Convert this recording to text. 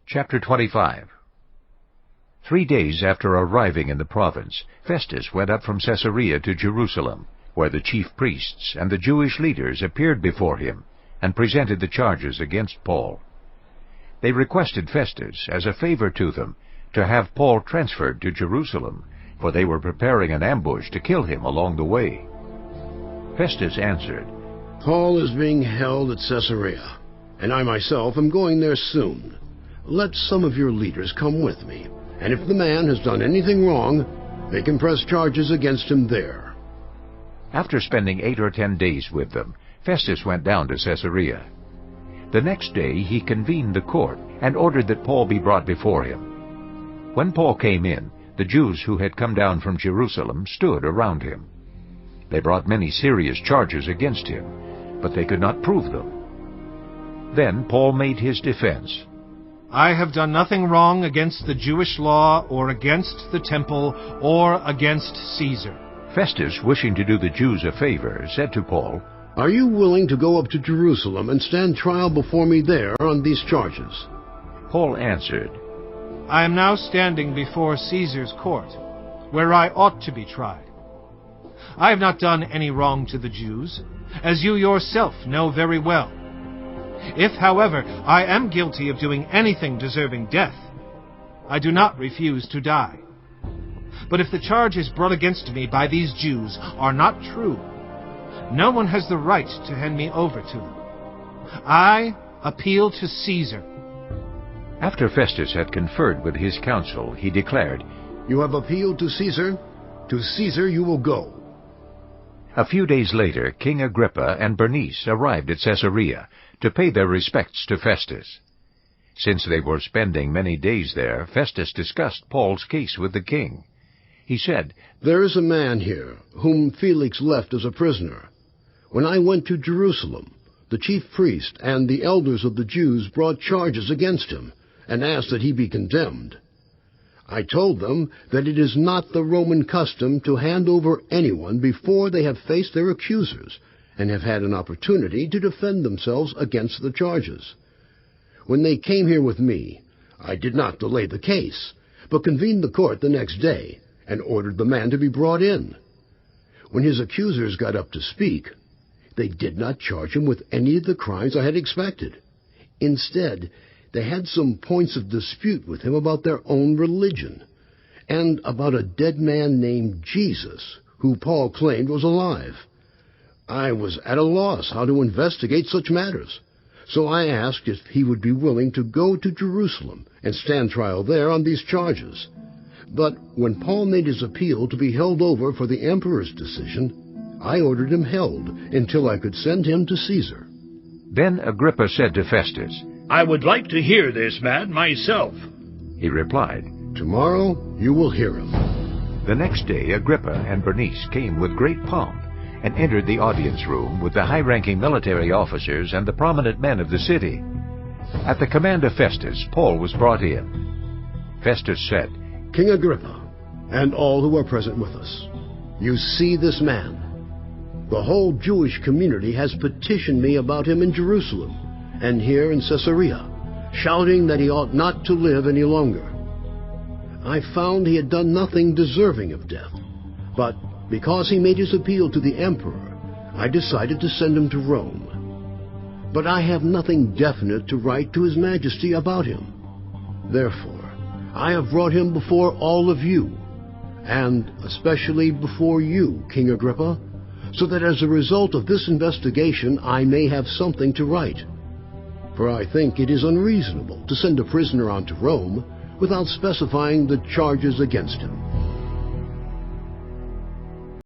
Chapter 25. 3 days after arriving in the province, Festus went up from Caesarea to Jerusalem, where the chief priests and the Jewish leaders appeared before him and presented the charges against Paul. They requested Festus, as a favor to them, to have Paul transferred to Jerusalem, for they were preparing an ambush to kill him along the way. Festus answered, "Paul is being held at Caesarea, and I myself am going there soon. Let some of your leaders come with me, and if the man has done anything wrong, they can press charges against him there." After spending 8 or 10 days with them, Festus went down to Caesarea. The next day he convened the court and ordered that Paul be brought before him. When Paul came in, the Jews who had come down from Jerusalem stood around him. They brought many serious charges against him, but they could not prove them. Then Paul made his defense. "I have done nothing wrong against the Jewish law, or against the temple, or against Caesar." Festus, wishing to do the Jews a favor, said to Paul, "Are you willing to go up to Jerusalem and stand trial before me there on these charges?" Paul answered, "I am now standing before Caesar's court, where I ought to be tried. I have not done any wrong to the Jews, as you yourself know very well. If, however, I am guilty of doing anything deserving death, I do not refuse to die. But if the charges brought against me by these Jews are not true, no one has the right to hand me over to them. I appeal to Caesar." After Festus had conferred with his council, he declared, "You have appealed to Caesar. To Caesar you will go." A few days later, King Agrippa and Bernice arrived at Caesarea to pay their respects to Festus. Since they were spending many days there, Festus discussed Paul's case with the king. He said, "There is a man here, whom Felix left as a prisoner. When I went to Jerusalem, the chief priest and the elders of the Jews brought charges against him, and asked that he be condemned. I told them that it is not the Roman custom to hand over anyone before they have faced their accusers and have had an opportunity to defend themselves against the charges. When they came here with me, I did not delay the case, but convened the court the next day and ordered the man to be brought in. When his accusers got up to speak, they did not charge him with any of the crimes I had expected. Instead, they had some points of dispute with him about their own religion, and about a dead man named Jesus, who Paul claimed was alive. I was at a loss how to investigate such matters, so I asked if he would be willing to go to Jerusalem and stand trial there on these charges. But when Paul made his appeal to be held over for the emperor's decision, I ordered him held until I could send him to Caesar." Then Agrippa said to Festus, "I would like to hear this man myself." He replied, "Tomorrow you will hear him." The next day Agrippa and Bernice came with great pomp and entered the audience room with the high-ranking military officers and the prominent men of the city. At the command of Festus, Paul was brought in. Festus said, "King Agrippa, and all who are present with us, you see this man. The whole Jewish community has petitioned me about him in Jerusalem and here in Caesarea, shouting that he ought not to live any longer. I found he had done nothing deserving of death, but because he made his appeal to the emperor, I decided to send him to Rome. But I have nothing definite to write to His Majesty about him. Therefore, I have brought him before all of you, and especially before you, King Agrippa, so that as a result of this investigation I may have something to write. For I think it is unreasonable to send a prisoner on to Rome without specifying the charges against him."